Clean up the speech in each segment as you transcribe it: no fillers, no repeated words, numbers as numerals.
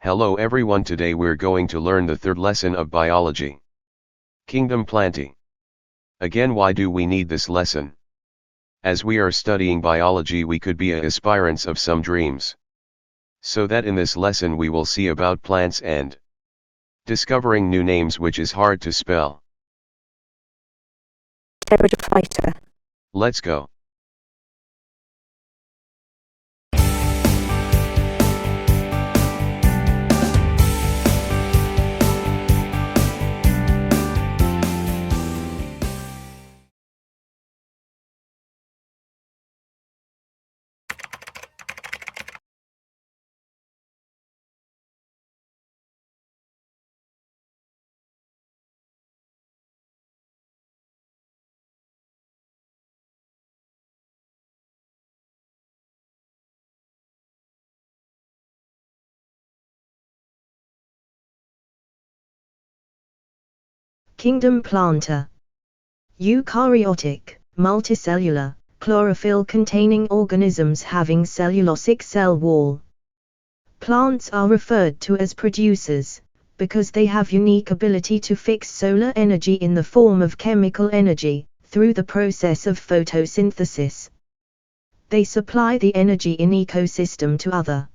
Hello everyone, today we're going to learn the third lesson of Biology Kingdom Plantae. Again, why do we need this lesson? As we are studying biology, we could be aspirants of some dreams. So that in this lesson we will see about plants and discovering new names which is hard to spell. Territophyte. Let's go. Kingdom Plantae. Eukaryotic, multicellular, chlorophyll-containing organisms having cellulosic cell wall. Plants are referred to as producers, because they have unique ability to fix solar energy in the form of chemical energy, through the process of photosynthesis. They supply the energy in ecosystem to other.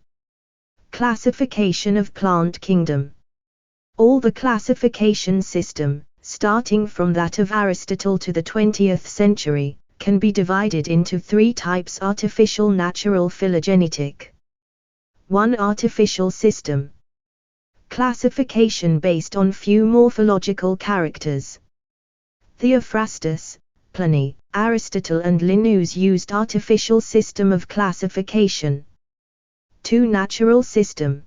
Classification of plant kingdom. All the classification system, starting from that of Aristotle to the 20th century, can be divided into three types: artificial, natural, phylogenetic. 1. Artificial system. Classification based on few morphological characters. Theophrastus, Pliny, Aristotle and Linnaeus used artificial system of classification. 2. Natural system.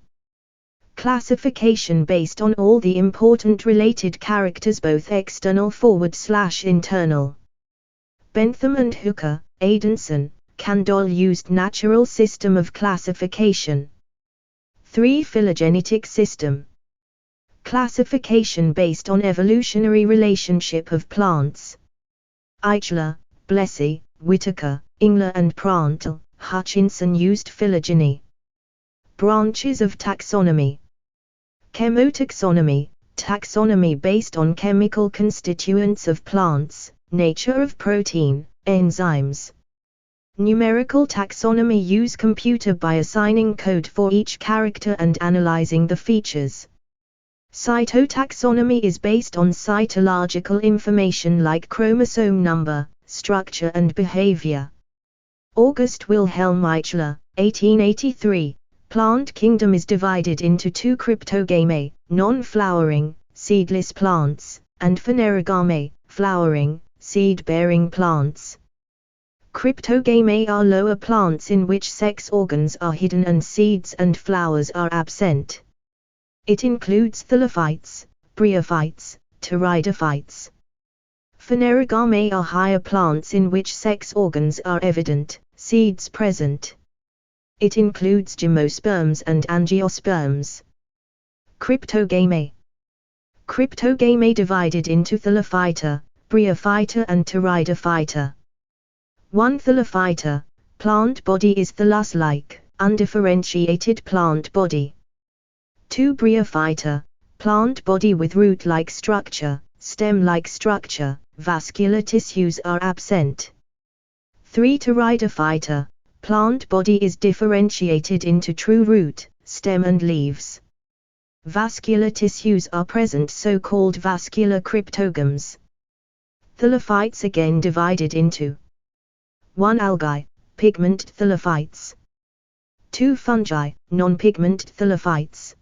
Classification based on all the important related characters, both external/internal. Bentham and Hooker, Adamson, Candolle used natural system of classification. 3. Phylogenetic system. Classification based on evolutionary relationship of plants. Eichler, Blessey, Whitaker, Engler and Prandtl, Hutchinson used phylogeny. Branches of taxonomy. Chemotaxonomy, taxonomy based on chemical constituents of plants, nature of protein, enzymes. Numerical taxonomy use computer by assigning code for each character and analyzing the features. Cytotaxonomy is based on cytological information like chromosome number, structure and behavior. August Wilhelm Eichler, 1883. Plant kingdom is divided into two: cryptogamy, non-flowering, seedless plants, and phanerogamy, flowering, seed-bearing plants. Cryptogamy are lower plants in which sex organs are hidden and seeds and flowers are absent. It includes Phthalophytes, Bryophytes, Pteridophytes. Phanerogamy are higher plants in which sex organs are evident, seeds present. It includes Gymnosperms and Angiosperms. Cryptogamy. Cryptogamy divided into Phthalophyta, Bryophyta and Pteridophyta. 1. Phthalophyta, plant body is thallus-like, undifferentiated plant body. 2. Bryophyta, plant body with root-like structure, stem-like structure, vascular tissues are absent. 3. Pteridophyta, plant body is differentiated into true root, stem and leaves. Vascular tissues are present, so-called vascular cryptogams. Phthalophytes again divided into 1. Algae, pigment phthalophytes. 2. Fungi, non-pigment phthalophytes.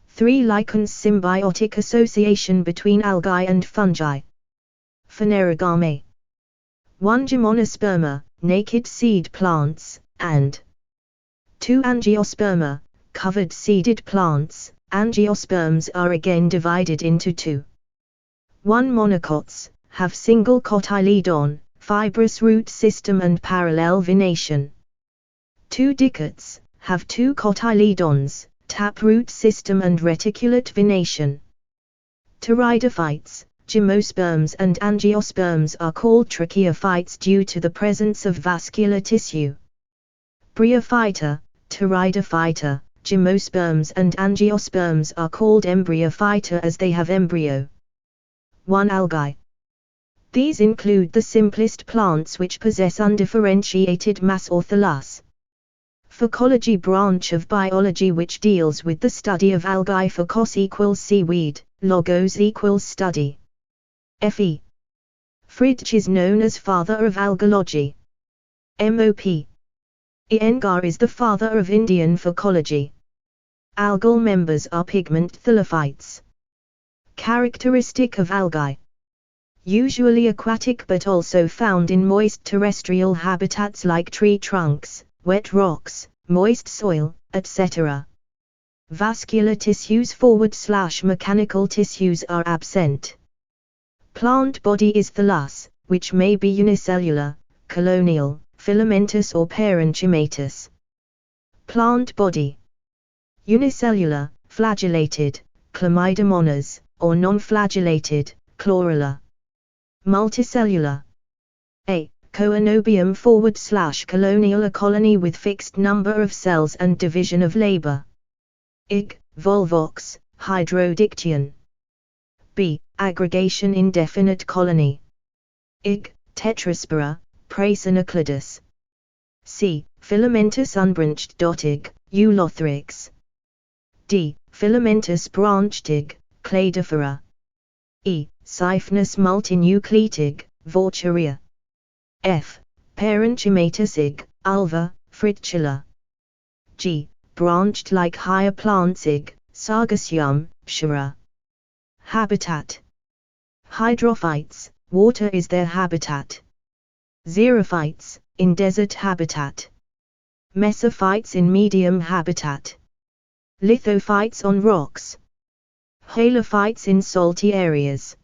3. Lichens, symbiotic association between algae and fungi. Phanerogamy. 1. Gymnosperma, naked seed plants, and 2. Angiosperma, covered seeded plants. Angiosperms are again divided into 2. 1. Monocots, have single cotyledon, fibrous root system and parallel venation. 2. Dicots, have 2 cotyledons, taproot system and reticulate venation. Pteridophytes, Gymnosperms and Angiosperms are called tracheophytes due to the presence of vascular tissue. Bryophyta, Pteridophyta, Gymnosperms and Angiosperms are called embryophyta as they have embryo. 1. Algae. These include the simplest plants which possess undifferentiated mass or thallus. Phycology branch of biology which deals with the study of algae. Phykos equals seaweed, logos equals study. Fe. Fridge is known as father of algology. Mop. Iyengar is the father of Indian phycology. Algal members are pigment Phthalophytes. Characteristic of algae. Usually aquatic but also found in moist terrestrial habitats like tree trunks, wet rocks, moist soil, etc. Vascular tissues / mechanical tissues are absent. Plant body is thallus, which may be unicellular, colonial, filamentous or parenchymatous. Plant body. Unicellular, flagellated, chlamydomonas, or non-flagellated, chlorella. Multicellular. A. Coenobium / colonial, a colony with fixed number of cells and division of labor. Ig. Volvox, hydrodictyon. B. Aggregation indefinite colony. Ig. Tetraspora, Prasonocladus. C. Filamentous unbranched. Ig. Eulothrix. D. Filamentous branched. Ig. Cladophora. E. Siphonous multinucleated, Vaucheria. F. Parenchymatous. Ig. Ulva, Fritula. G. Branched like higher plants. Ig. Sargassum, Pshara. Habitat. Hydrophytes, water is their habitat. Xerophytes, in desert habitat. Mesophytes in medium habitat. Lithophytes on rocks. Halophytes in salty areas.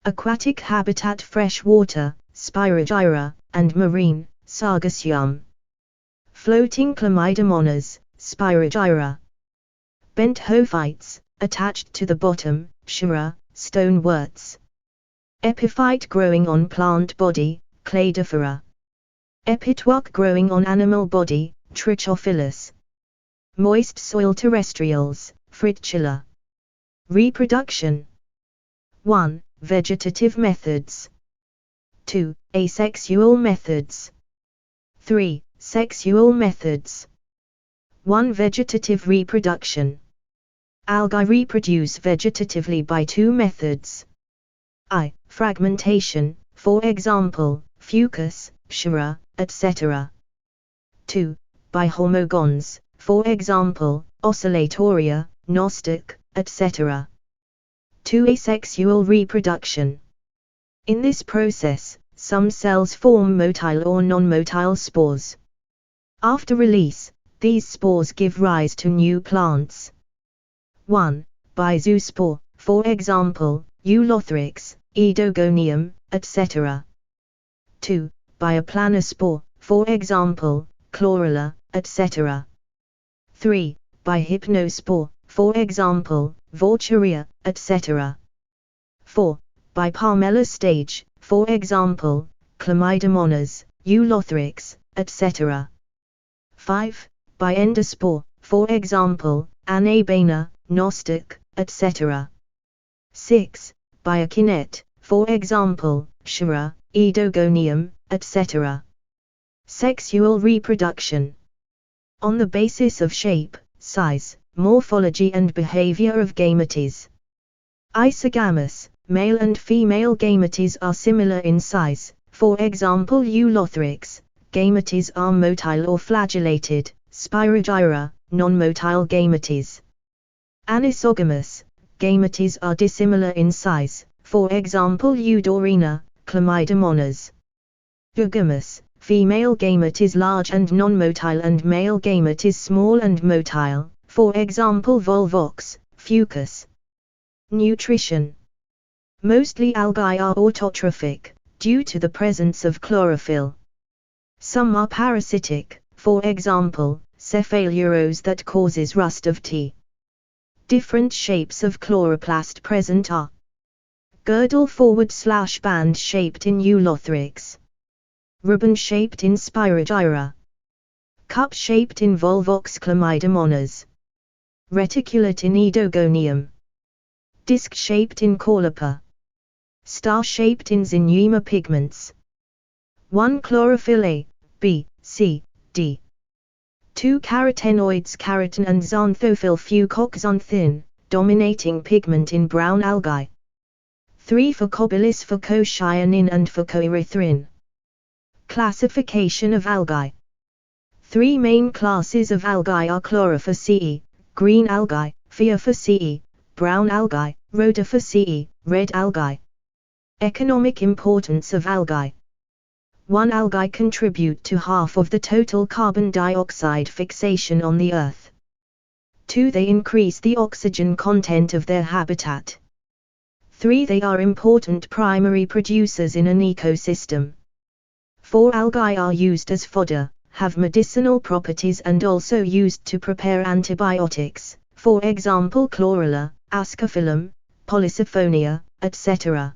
Aquatic habitat fresh water, Spirogyra, and marine, Sargassum. Floating chlamydomonas, Spirogyra. Benthophytes, attached to the bottom, Pshara, stoneworts. Epiphyte growing on plant body, Cladophora. Epitwock growing on animal body, Trichophilus. Moist soil terrestrials, Fritula. Reproduction. 1. Vegetative methods. 2. Asexual methods. 3. Sexual methods. 1. Vegetative reproduction. Algae reproduce vegetatively by 2 methods. I. Fragmentation, for example, fucus, Pshara, etc. 2. By homogons, for example, Oscillatoria, Nostoc, etc. 2. Asexual reproduction. In this process, some cells form motile or non-motile spores. After release, these spores give rise to new plants. 1. By zoospore, for example, Eulothrix, Edogonium, etc. 2. By a planospore, for example, Chlorella, etc. 3. By hypnospore, for example, Vaucheria, etc. 4. By palmella stage, for example, Chlamydomonas, Eulothrix, etc. 5. By endospore, for example, Anabana, Nostoc, etc. 6. By a kinete, for example, Pshara, Edogonium, etc. Sexual reproduction. On the basis of shape, size, morphology and behavior of gametes. Isogamous, male and female gametes are similar in size, for example Eulothrix, gametes are motile or flagellated, Spirogyra, non-motile gametes. Anisogamous, gametes are dissimilar in size, for example Eudorina, Chlamydomonas. Bigamous, female gamete is large and non-motile and male gamete is small and motile, for example Volvox, Fucus. Nutrition. Mostly algae are autotrophic, due to the presence of chlorophyll. Some are parasitic, for example, Cephalurose that causes rust of tea. Different shapes of chloroplast present are girdle / band shaped in Eulothrix, ribbon shaped in Spirogyra, cup shaped in Volvox Chlamydomonas. Reticulate in Edogonium. Disc-shaped in Caulipa. Star-shaped in Zinema pigments. 1 chlorophyll A, B, C, D. 2 carotenoids keratin and xanthophyll fucoxanthin, dominating pigment in brown algae. 3 phacobilis phacocyanin and phacoerythrin. Classification of algae. 3 main classes of algae are Chlorophyceae, green algae, Phaeophyceae, brown algae, Rhodophyceae, red algae. Economic importance of algae. 1 Algae contribute to half of the total carbon dioxide fixation on the Earth. 2 They increase the oxygen content of their habitat. 3 They are important primary producers in an ecosystem. 4 Algae are used as fodder, have medicinal properties and also used to prepare antibiotics, for example chlorella, Ascophyllum, Polysiphonia, etc.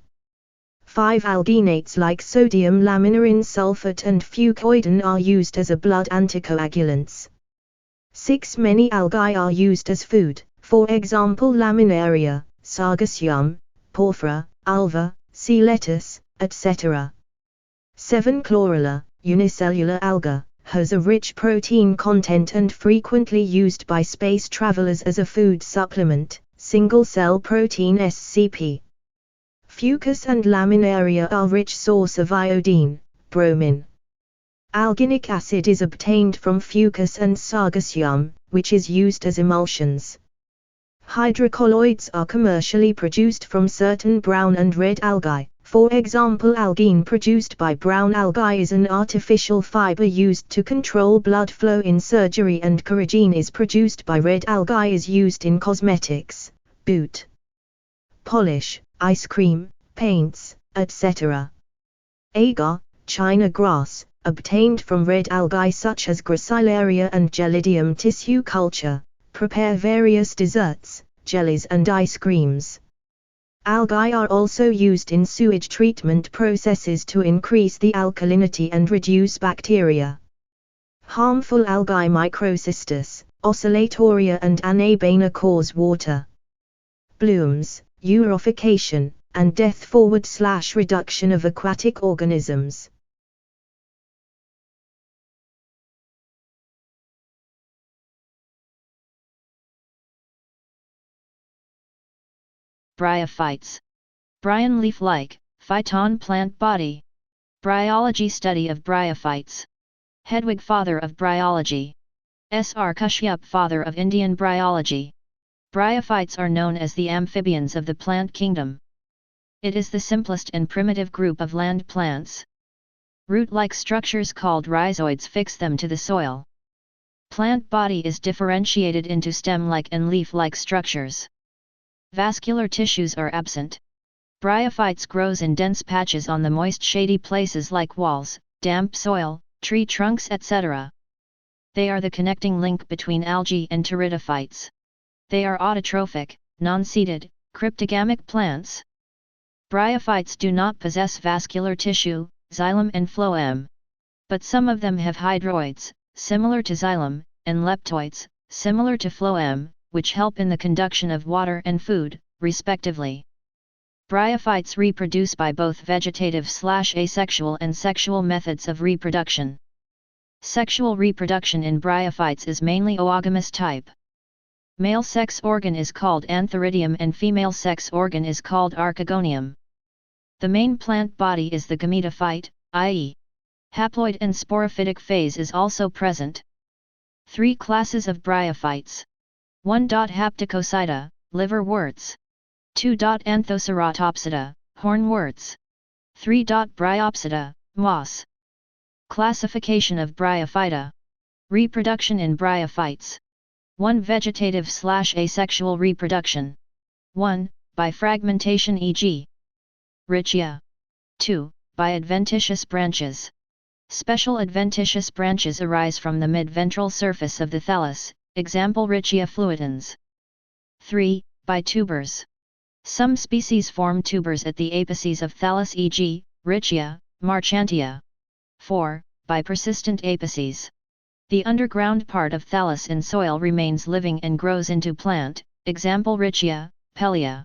5 Alginates like sodium laminarin sulfate and fucoidin are used as a blood anticoagulants. 6 Many algae are used as food, for example laminaria, sargassum, porphyra, alva, sea lettuce, etc. 7 Chlorella, unicellular alga, has a rich protein content and frequently used by space travelers as a food supplement, single-cell protein SCP. Fucus and laminaria are rich source of iodine, bromine. Alginic acid is obtained from fucus and sargassum, which is used as emulsions. Hydrocolloids are commercially produced from certain brown and red algae. For example, algine produced by brown algae is an artificial fiber used to control blood flow in surgery, and carrageen is produced by red algae is used in cosmetics, boot polish, ice cream, paints, etc. Agar, China grass, obtained from red algae such as Gracilaria and Gelidium tissue culture, prepare various desserts, jellies and ice creams. Algae are also used in sewage treatment processes to increase the alkalinity and reduce bacteria. Harmful algae Microcystis, Oscillatoria and Anabana cause water blooms, eutrophication, and death/reduction of aquatic organisms. Bryophytes. Bryon leaf-like, phyton plant body. Bryology study of bryophytes. Hedwig father of bryology. S.R. Kashyap father of Indian bryology. Bryophytes are known as the amphibians of the plant kingdom. It is the simplest and primitive group of land plants. Root-like structures called rhizoids fix them to the soil. Plant body is differentiated into stem-like and leaf-like structures. Vascular tissues are absent. Bryophytes grows in dense patches on the moist shady places like walls, damp soil, tree trunks etc. They are the connecting link between algae and Pteridophytes. They are autotrophic, non-seeded, cryptogamic plants. Bryophytes do not possess vascular tissue, xylem and phloem. But some of them have hydroids, similar to xylem, and leptoids, similar to phloem, which help in the conduction of water and food, respectively. Bryophytes reproduce by both vegetative/asexual and sexual methods of reproduction. Sexual reproduction in bryophytes is mainly oogamous type. Male sex organ is called antheridium and female sex organ is called archegonium. The main plant body is the gametophyte, i.e. haploid and sporophytic phase is also present. 3 classes of bryophytes. 1. Hepaticocyta, liverworts. 2. Anthoceratopsida, hornworts. 3. Bryopsida, moss. Classification of Bryophyta. Reproduction in bryophytes. 1. Vegetative/asexual reproduction. 1. By fragmentation e.g. Rhytia. 2. By adventitious branches. Special adventitious branches arise from the mid-ventral surface of the thallus, example Rhytia fluitans. 3. By tubers. Some species form tubers at the apices of thallus e.g., Rhytia, marchantia. 4. By persistent apices. The underground part of thallus in soil remains living and grows into plant, example Riccia, Pellia.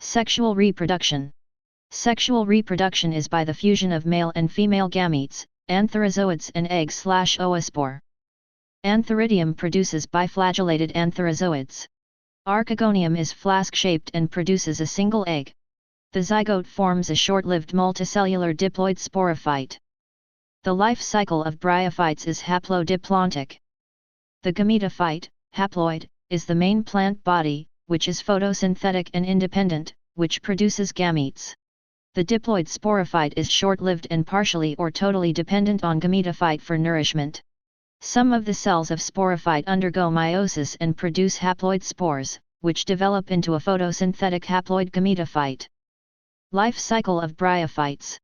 Sexual reproduction. Sexual reproduction is by the fusion of male and female gametes, antherazoids and egg/oospore. Antheridium produces biflagellated antherazoids. Archegonium is flask-shaped and produces a single egg. The zygote forms a short-lived multicellular diploid sporophyte. The life cycle of bryophytes is haplodiplontic. The gametophyte, haploid, is the main plant body, which is photosynthetic and independent, which produces gametes. The diploid sporophyte is short-lived and partially or totally dependent on gametophyte for nourishment. Some of the cells of sporophyte undergo meiosis and produce haploid spores, which develop into a photosynthetic haploid gametophyte. Life cycle of bryophytes.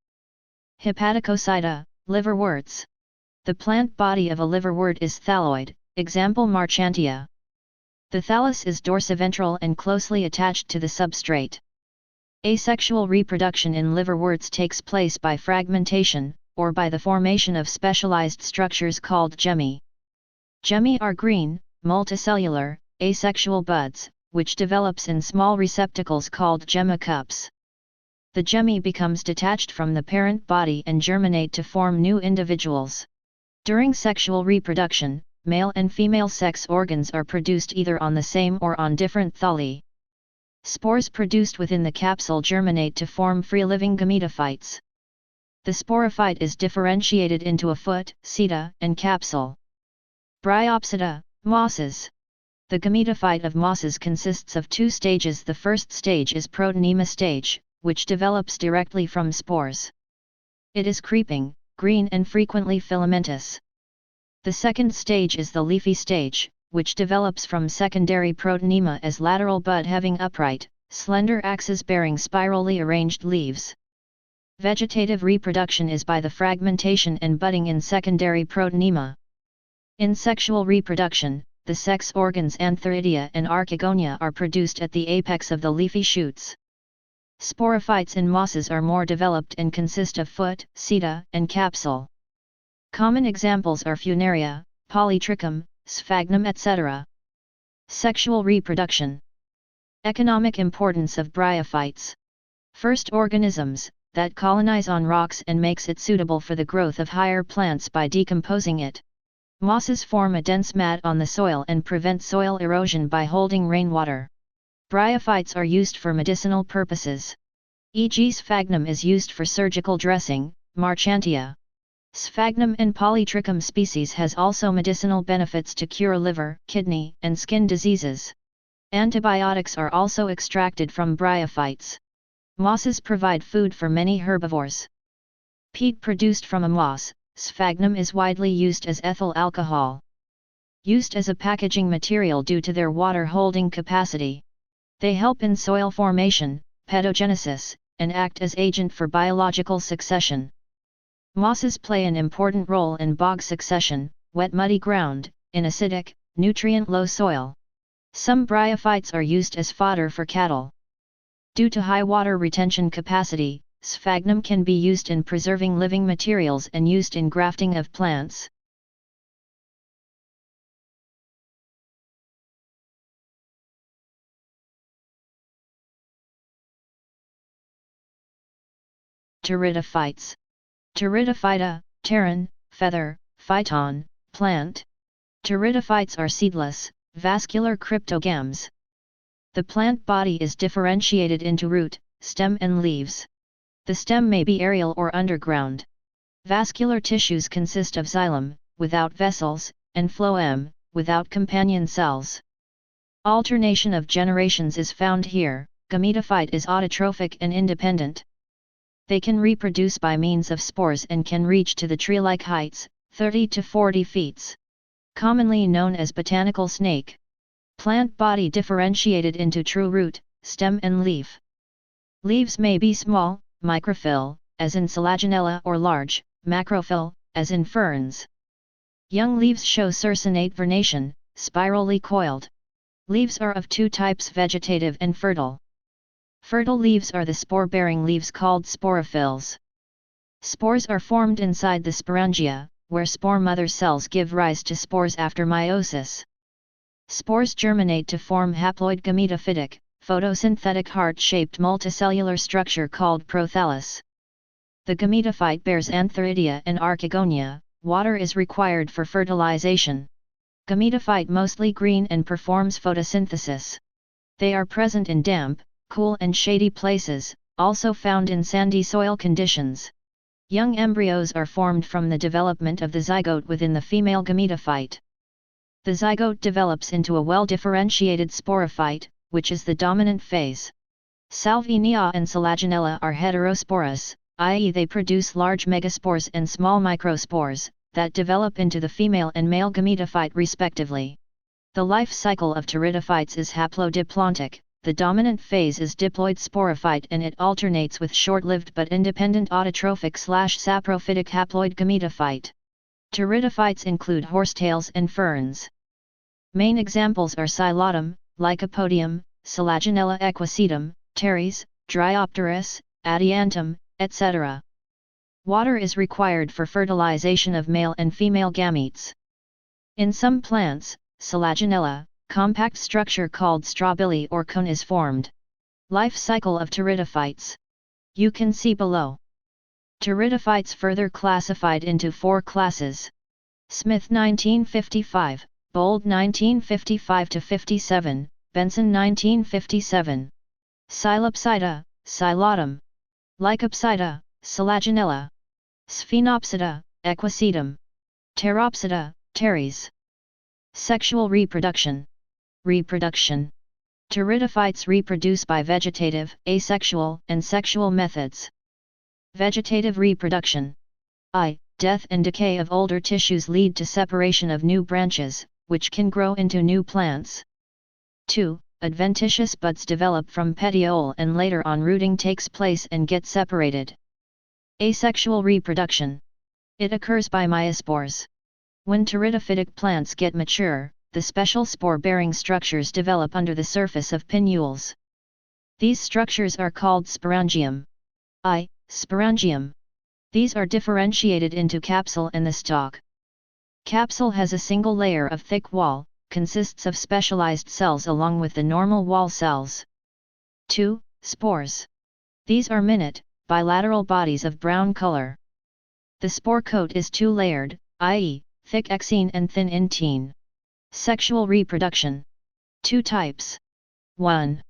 Hepaticocyta, liverworts. The plant body of a liverwort is thalloid, example Marchantia. The thallus is dorsiventral and closely attached to the substrate. Asexual reproduction in liverworts takes place by fragmentation, or by the formation of specialized structures called gemmi. Gemmi are green, multicellular, asexual buds, which develops in small receptacles called gemma cups. The gemmi becomes detached from the parent body and germinate to form new individuals. During sexual reproduction, male and female sex organs are produced either on the same or on different thalli. Spores produced within the capsule germinate to form free-living gametophytes. The sporophyte is differentiated into a foot, seta, and capsule. Bryopsida, mosses. The gametophyte of mosses consists of two stages. The first stage is protonema stage, which develops directly from spores. It is creeping, green and frequently filamentous. The second stage is the leafy stage, which develops from secondary protonema as lateral bud having upright, slender axes bearing spirally arranged leaves. Vegetative reproduction is by the fragmentation and budding in secondary protonema. In sexual reproduction, the sex organs antheridia and archegonia are produced at the apex of the leafy shoots. Sporophytes in mosses are more developed and consist of foot, seta, and capsule. Common examples are Funaria, Polytrichum, Sphagnum etc. Sexual reproduction. Economic importance of bryophytes. First, organisms that colonize on rocks and makes it suitable for the growth of higher plants by decomposing it. Mosses form a dense mat on the soil and prevent soil erosion by holding rainwater. Bryophytes are used for medicinal purposes. E.g. sphagnum is used for surgical dressing, Marchantia. Sphagnum and Polytrichum species has also medicinal benefits to cure liver, kidney, and skin diseases. Antibiotics are also extracted from bryophytes. Mosses provide food for many herbivores. Peat produced from a moss, sphagnum is widely used as ethyl alcohol. Used as a packaging material due to their water-holding capacity. They help in soil formation, pedogenesis, and act as agent for biological succession. Mosses play an important role in bog succession, wet muddy ground, in acidic, nutrient-low soil. Some bryophytes are used as fodder for cattle. Due to high water retention capacity, sphagnum can be used in preserving living materials and used in grafting of plants. Pteridophytes. Pteridophyta, pteron, feather, phyton, plant. Pteridophytes are seedless, vascular cryptogams. The plant body is differentiated into root, stem and leaves. The stem may be aerial or underground. Vascular tissues consist of xylem, without vessels, and phloem, without companion cells. Alternation of generations is found here. Gametophyte is autotrophic and independent. They can reproduce by means of spores and can reach to the tree-like heights, 30 to 40 feet. Commonly known as botanical snake. Plant body differentiated into true root, stem and leaf. Leaves may be small, microphyll, as in Selaginella, or large, macrophyll, as in ferns. Young leaves show circinate vernation, spirally coiled. Leaves are of two types: vegetative and fertile. Fertile leaves are the spore-bearing leaves called sporophylls. Spores are formed inside the sporangia, where spore mother cells give rise to spores after meiosis. Spores germinate to form haploid gametophytic, photosynthetic heart-shaped multicellular structure called prothallus. The gametophyte bears Antheridia and Archegonia. Water is required for fertilization. Gametophyte mostly green and performs photosynthesis. They are present in damp, cool and shady places, also found in sandy soil conditions. Young embryos are formed from the development of the zygote within the female gametophyte. The zygote develops into a well-differentiated sporophyte, which is the dominant phase. Salvinia and Selaginella are heterosporous, i.e. they produce large megaspores and small microspores, that develop into the female and male gametophyte respectively. The life cycle of Pteridophytes is haplodiplontic, the dominant phase is diploid sporophyte and it alternates with short-lived but independent autotrophic/saprophytic haploid gametophyte. Pteridophytes include horsetails and ferns. Main examples are Silotum, Lycopodium, Selaginella equisetum, Pteris, Dryopteris, Adiantum, etc. Water is required for fertilization of male and female gametes. In some plants, Selaginella, compact structure called strobili or cone is formed. Life cycle of Pteridophytes. You can see below. Pteridophytes further classified into 4 classes. Smith 1955, Bold 1955-57, Benson 1957. Psilopsida, Silotum. Lycopsida, Selaginella. Sphenopsida, Equisetum. Pteropsida, Pteris. Sexual reproduction. Reproduction. Pteridophytes reproduce by vegetative, asexual, and sexual methods. Vegetative reproduction. I. Death and decay of older tissues lead to separation of new branches, which can grow into new plants. 2. Adventitious buds develop from petiole and later on rooting takes place and get separated. Asexual reproduction. It occurs by myospores. When pteridophytic plants get mature, the special spore-bearing structures develop under the surface of pinnules. These structures are called sporangium. I. Sporangium. These are differentiated into capsule and the stalk. Capsule has a single layer of thick wall, consists of specialized cells along with the normal wall cells. 2. Spores. These are minute, bilateral bodies of brown color. The spore coat is 2-layered, i.e., thick exene and thin intine. Sexual reproduction. 2 types. 1.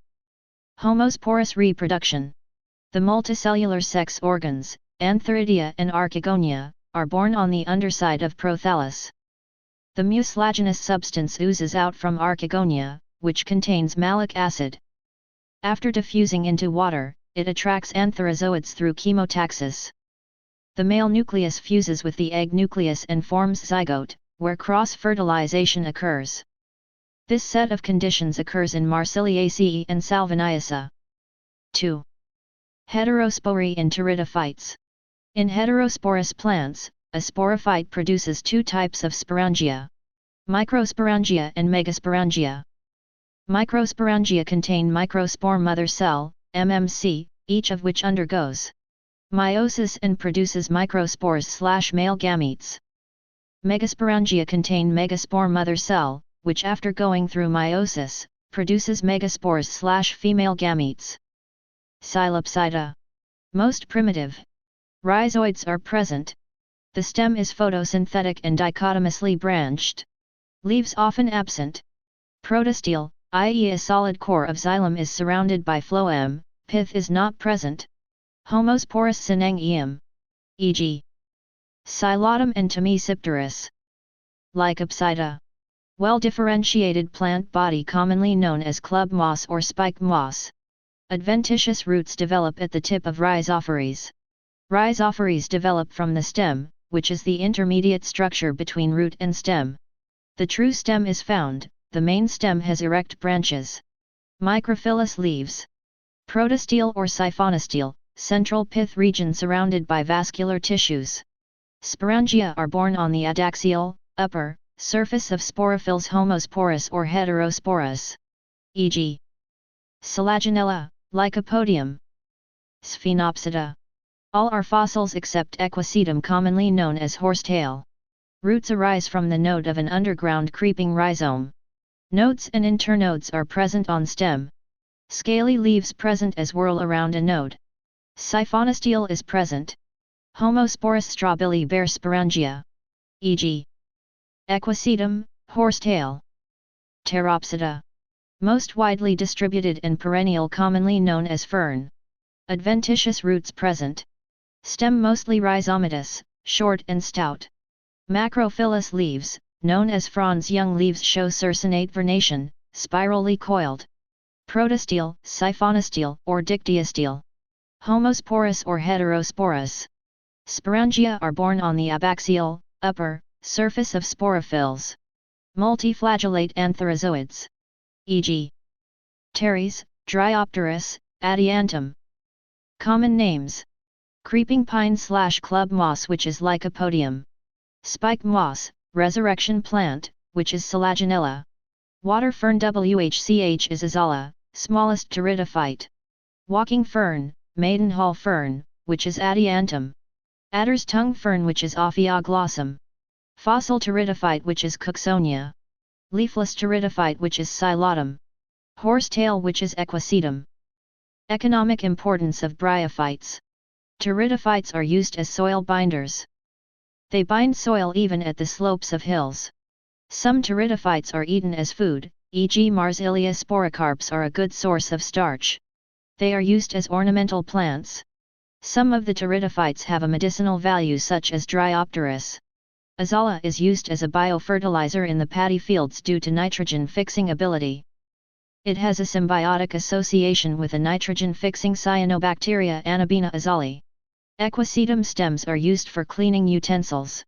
Homosporous reproduction. The multicellular sex organs, Antheridia and Archegonia, are born on the underside of prothallus. The mucilaginous substance oozes out from Archegonia, which contains malic acid. After diffusing into water, it attracts antherazoids through chemotaxis. The male nucleus fuses with the egg nucleus and forms zygote, where cross-fertilization occurs. This set of conditions occurs in Marciliaceae and Salviniaceae. 2. Heterospory in Pteridophytes. In heterosporous plants, a sporophyte produces 2 types of sporangia: microsporangia and megasporangia. Microsporangia contain microspore mother cell, MMC, each of which undergoes meiosis and produces microspores/male gametes. Megasporangia contain megaspore mother cell, which after going through meiosis, produces megaspores/female gametes. Psilopsida. Most primitive. Rhizoids are present. The stem is photosynthetic and dichotomously branched. Leaves often absent. Protostele, i.e. a solid core of xylem is surrounded by phloem, pith is not present. Homosporous synangium. E.g. Silotum and Temesipterus. Lycopsida. Well-differentiated plant body commonly known as club moss or spike moss. Adventitious roots develop at the tip of rhizophories. Rhizophories develop from the stem, which is the intermediate structure between root and stem. The true stem is found, the main stem has erect branches. Microphyllous leaves. Protostele or siphonostele, central pith region surrounded by vascular tissues. Sporangia are born on the adaxial, upper, surface of sporophylls homosporous or heterosporous. E.g. Selaginella, Lycopodium. Sphenopsida. All are fossils except Equisetum commonly known as horsetail. Roots arise from the node of an underground creeping rhizome. Nodes and internodes are present on stem. Scaly leaves present as whorl around a node. Siphonostele is present. Homosporous strobili bear sporangia. E.g. Equisetum, horsetail. Pteropsida. Most widely distributed and perennial, commonly known as fern. Adventitious roots present. Stem mostly rhizomatous, short and stout. Macrophyllous leaves, known as fronds. Young leaves show circinate vernation, spirally coiled. Protostele, siphonostele or dictyostele. Homosporous or heterosporous. Sporangia are borne on the abaxial, upper, surface of sporophylls. Multiflagellate antherozoids. E.g. Pteris, Dryopteris, Adiantum. Common names. Creeping pine/club moss, which is Lycopodium. Spike moss, resurrection plant, which is Selaginella. Water fern WHCH is Azala, smallest Pteridophyte. Walking fern, maidenhaul fern, which is Adiantum. Adder's tongue fern, which is Ophioglossum. Fossil Pteridophyte, which is Cooksonia. Leafless Pteridophyte, which is Silotum. Horsetail, which is Equisetum. Economic importance of Bryophytes. Pteridophytes are used as soil binders. They bind soil even at the slopes of hills. Some pteridophytes are eaten as food, e.g. Marsilia sporocarps are a good source of starch. They are used as ornamental plants. Some of the pteridophytes have a medicinal value, such as Dryopteris. Azala is used as a biofertilizer in the paddy fields due to nitrogen-fixing ability. It has a symbiotic association with a nitrogen-fixing cyanobacteria Anabina azali. Equisetum stems are used for cleaning utensils.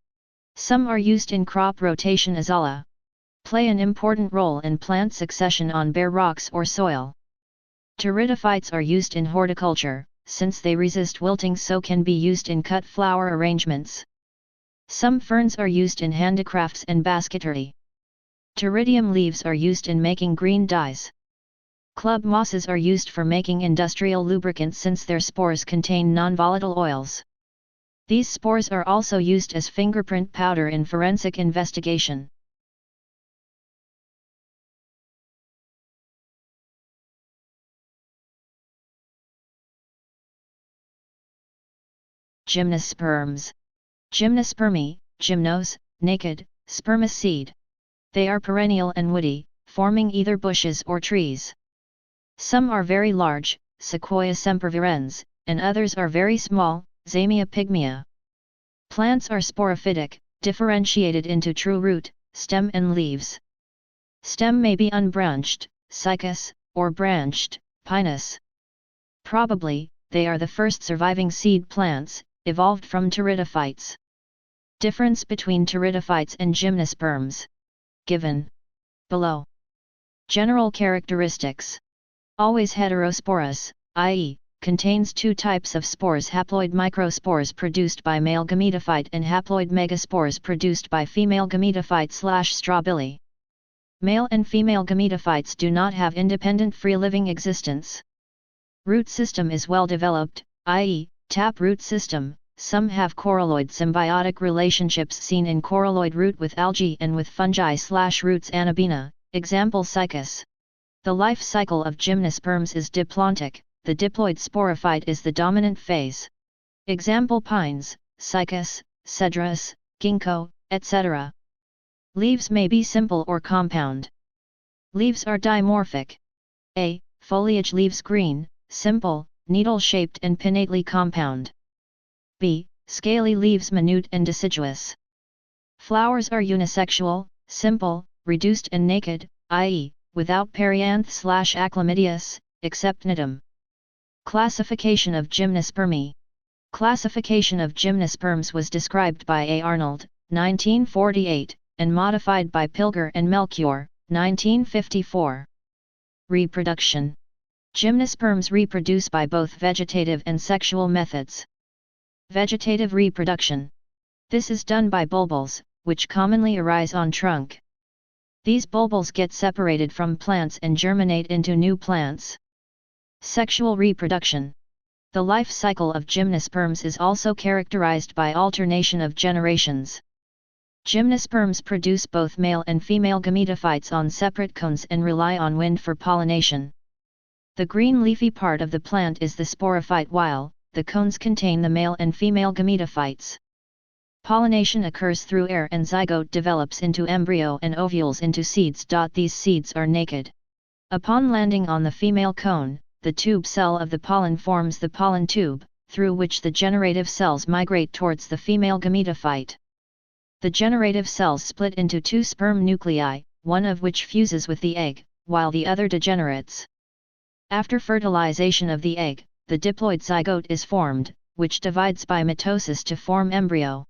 Some are used in crop rotation. Azala play an important role in plant succession on bare rocks or soil. Pteridophytes are used in horticulture, since they resist wilting, so can be used in cut flower arrangements. Some ferns are used in handicrafts and basketry. Pteridium leaves are used in making green dyes. Club mosses are used for making industrial lubricants, since their spores contain non-volatile oils. These spores are also used as fingerprint powder in forensic investigation. Gymnosperms. Gymnospermi, gymnos, naked, spermous seed. They are perennial and woody, forming either bushes or trees. Some are very large, Sequoia sempervirens, and others are very small, Zamia pygmea. Plants are sporophytic, differentiated into true root, stem and leaves. Stem may be unbranched, cycas, or branched, pinus. Probably, they are the first surviving seed plants, evolved from pteridophytes. Difference between pteridophytes and gymnosperms. Given below. General characteristics. Always heterosporous, i.e., contains two types of spores: haploid microspores produced by male gametophyte and haploid megaspores produced by female gametophyte/strobili. Male and female gametophytes do not have independent free-living existence. Root system is well developed, i.e., tap root system. Some have coralloid symbiotic relationships seen in coralloid root with algae and with fungi/roots Anabina, example cycas. The life cycle of gymnosperms is diplontic, the diploid sporophyte is the dominant phase. Example pines, cycas, cedrus, ginkgo, etc. Leaves may be simple or compound. Leaves are dimorphic. A. Foliage leaves green, simple, needle-shaped and pinnately compound. B. Scaly leaves minute and deciduous. Flowers are unisexual, simple, reduced and naked, i.e., without perianth/achlamydius, except nidum. Classification of gymnospermi. Classification of gymnosperms was described by A. Arnold, 1948, and modified by Pilger and Melchior, 1954. Reproduction. Gymnosperms reproduce by both vegetative and sexual methods. Vegetative reproduction. This is done by bulbils, which commonly arise on trunk. These bulbils get separated from plants and germinate into new plants. Sexual reproduction. The life cycle of gymnosperms is also characterized by alternation of generations. Gymnosperms produce both male and female gametophytes on separate cones and rely on wind for pollination. The green leafy part of the plant is the sporophyte while the cones contain the male and female gametophytes. Pollination occurs through air and zygote develops into embryo and ovules into seeds. These seeds are naked. Upon landing on the female cone, the tube cell of the pollen forms the pollen tube, through which the generative cells migrate towards the female gametophyte. The generative cells split into two sperm nuclei, one of which fuses with the egg, while the other degenerates. After fertilization of the egg, the diploid zygote is formed, which divides by mitosis to form embryo.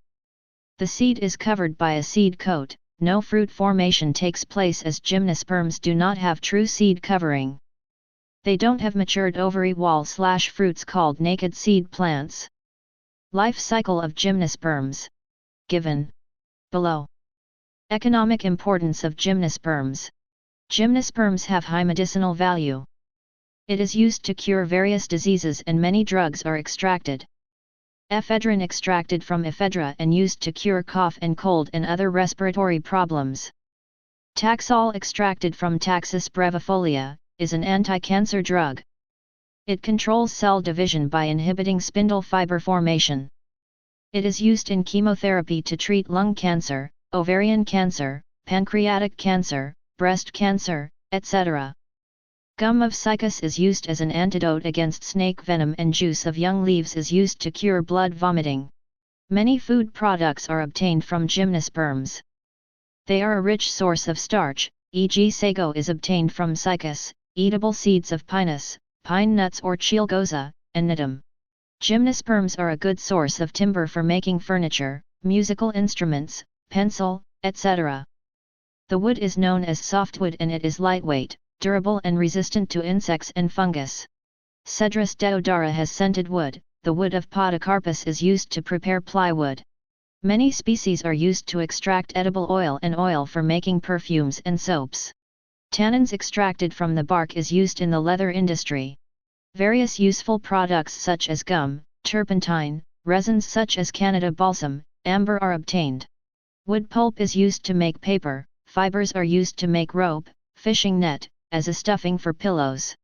The seed is covered by a seed coat. No fruit formation takes place as gymnosperms do not have true seed covering. They don't have matured ovary wall/fruits called naked seed plants. Life cycle of gymnosperms. Given below. Economic importance of gymnosperms. Gymnosperms have high medicinal value. It is used to cure various diseases and many drugs are extracted. Ephedrine extracted from ephedra and used to cure cough and cold and other respiratory problems. Taxol extracted from Taxus brevifolia, is an anti-cancer drug. It controls cell division by inhibiting spindle fiber formation. It is used in chemotherapy to treat lung cancer, ovarian cancer, pancreatic cancer, breast cancer, etc. Gum of cycas is used as an antidote against snake venom and juice of young leaves is used to cure blood vomiting. Many food products are obtained from gymnosperms. They are a rich source of starch, e.g. sago is obtained from cycas, eatable seeds of pinus, pine nuts or chilgoza, and nidum. Gymnosperms are a good source of timber for making furniture, musical instruments, pencil, etc. The wood is known as softwood and it is lightweight, durable and resistant to insects and fungus. Cedrus deodara has scented wood. The wood of podocarpus is used to prepare plywood. Many species are used to extract edible oil and oil for making perfumes and soaps. Tannins extracted from the bark is used in the leather industry. Various useful products such as gum, turpentine, resins such as Canada balsam, amber are obtained. Wood pulp is used to make paper, fibers are used to make rope, fishing net, as a stuffing for pillows.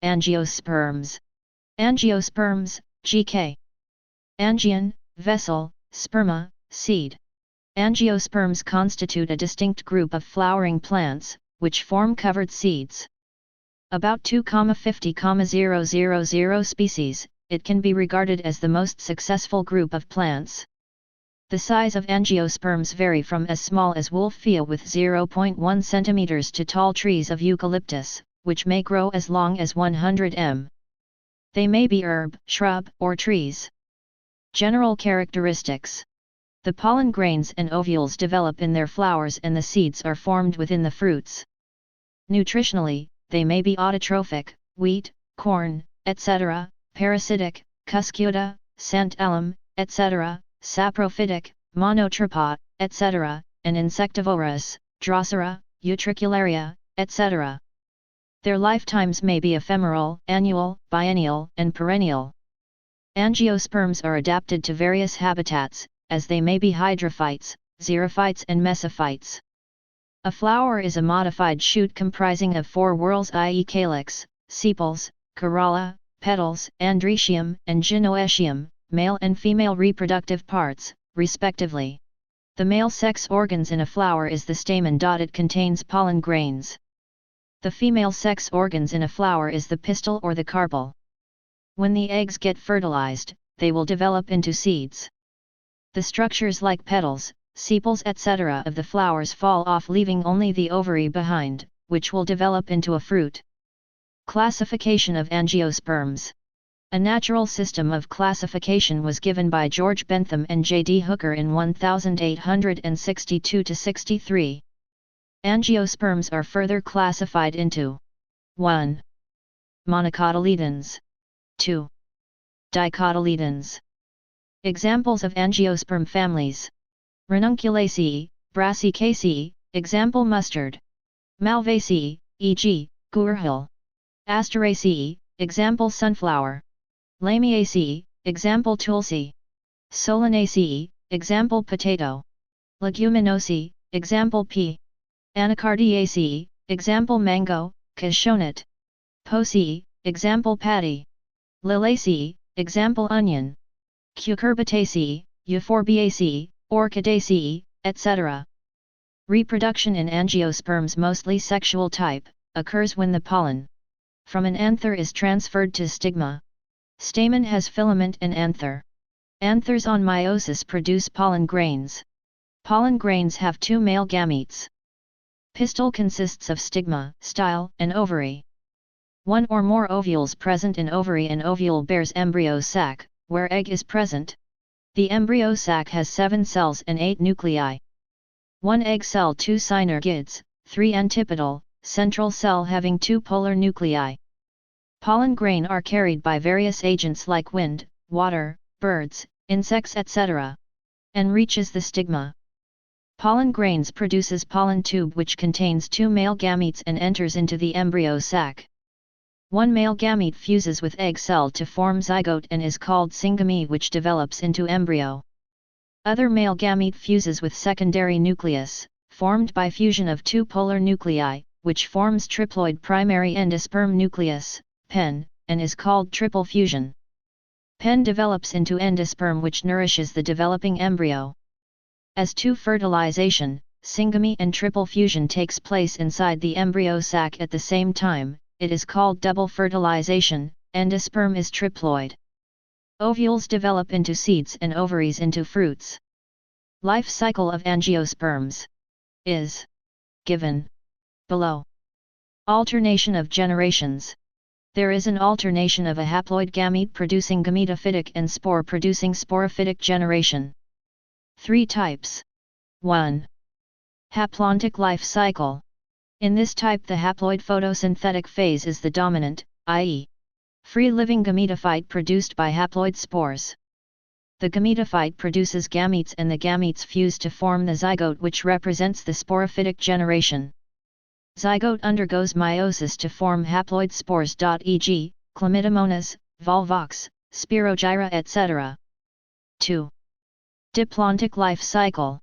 Angiosperms. Angiosperms, GK. Angion, vessel, sperma, seed. Angiosperms constitute a distinct group of flowering plants, which form covered seeds. About 2,50,000 species, it can be regarded as the most successful group of plants. The size of angiosperms vary from as small as wolffia with 0.1 cm to tall trees of eucalyptus, which may grow as long as 100 m. They may be herb, shrub, or trees. General characteristics. The pollen grains and ovules develop in their flowers and the seeds are formed within the fruits. Nutritionally, they may be autotrophic, wheat, corn, etc., parasitic, cuscuta, santalum, etc., saprophytic, monotropot, etc., and insectivorous, Drosera, Utricularia, etc. Their lifetimes may be ephemeral, annual, biennial, and perennial. Angiosperms are adapted to various habitats, as they may be hydrophytes, xerophytes and mesophytes. A flower is a modified shoot comprising of 4 whorls, i.e. calyx, sepals, corolla, petals, androecium and gynoecium, male and female reproductive parts, respectively. The male sex organs in a flower is the stamen. It contains pollen grains. The female sex organs in a flower is the pistil or the carpel. When the eggs get fertilized, they will develop into seeds. The structures like petals, sepals etc. of the flowers fall off, leaving only the ovary behind, which will develop into a fruit. Classification of angiosperms. A natural system of classification was given by George Bentham and J. D. Hooker in 1862-63. Angiosperms are further classified into 1. Monocotyledons. 2. Dicotyledons. Examples of angiosperm families. Ranunculaceae, Brassicaceae, example mustard. Malvaceae, e.g., Gurhil. Asteraceae, example sunflower. Lamiaceae, example tulsi. Solanaceae, example potato. Leguminosae, example pea. Anacardiaceae, example mango, cashewnut. Poaceae, example paddy. Liliaceae, example onion. Cucurbitaceae, Euphorbiaceae, Orchidaceae, etc. Reproduction in angiosperms, mostly sexual type, occurs when the pollen from an anther is transferred to stigma. Stamen has filament and anther. Anthers on meiosis produce pollen grains. Pollen grains have two male gametes. Pistil consists of stigma, style, and ovary. One or more ovules present in ovary, and ovule bears embryo sac, where egg is present. The embryo sac has 7 cells and 8 nuclei. 1 egg cell, 2 synergids, 3 antipodal, central cell having 2 polar nuclei. Pollen grain are carried by various agents like wind, water, birds, insects, etc. and reaches the stigma. Pollen grains produces pollen tube, which contains 2 male gametes and enters into the embryo sac. 1 male gamete fuses with egg cell to form zygote and is called syngamy, which develops into embryo. Other male gamete fuses with secondary nucleus, formed by fusion of 2 polar nuclei, which forms triploid primary endosperm nucleus, PEN, and is called triple fusion. PEN develops into endosperm, which nourishes the developing embryo. As 2 fertilization, syngamy and triple fusion takes place inside the embryo sac at the same time, it is called double fertilization. Endosperm is triploid. Ovules develop into seeds and ovaries into fruits. Life cycle of angiosperms is given below. Alternation of generations. There is an alternation of a haploid gamete producing gametophytic and spore producing sporophytic generation. 3 types. 1. Haplontic life cycle. In this type, the haploid photosynthetic phase is the dominant, i.e., free-living gametophyte produced by haploid spores. The gametophyte produces gametes and the gametes fuse to form the zygote, which represents the sporophytic generation. Zygote undergoes meiosis to form haploid spores, e.g., Chlamydomonas, Volvox, Spirogyra, etc. 2. Diplontic life cycle.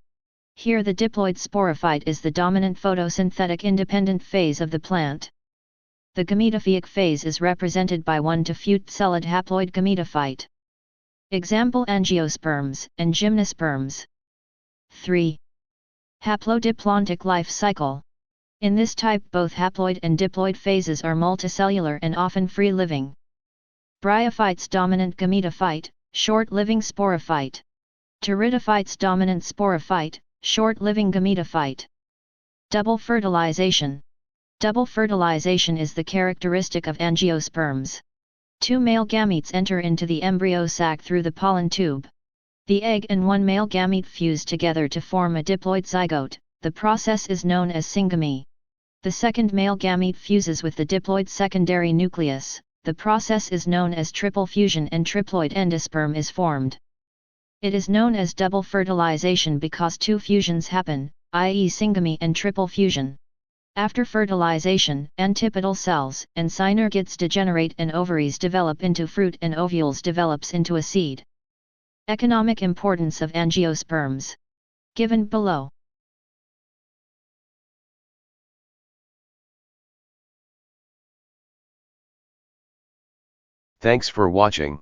Here the diploid sporophyte is the dominant photosynthetic independent phase of the plant. The gametophytic phase is represented by 1 diffute-celled haploid gametophyte. Example: Angiosperms and Gymnosperms. 3. Haplodiplontic life cycle. In this type, both haploid and diploid phases are multicellular and often free-living. Bryophytes dominant gametophyte, short-living sporophyte. Pteridophytes dominant sporophyte, short-living gametophyte. Double fertilization. Double fertilization is the characteristic of angiosperms. 2 male gametes enter into the embryo sac through the pollen tube. The egg and 1 male gamete fuse together to form a diploid zygote. The process is known as syngamy. The second male gamete fuses with the diploid secondary nucleus. The process is known as triple fusion, and triploid endosperm is formed. It is known as double fertilization because 2 fusions happen, i.e. syngamy and triple fusion. After fertilization, antipodal cells and synergids degenerate and ovaries develop into fruit and ovules develops into a seed. Economic importance of angiosperms. Given below. Thanks for watching.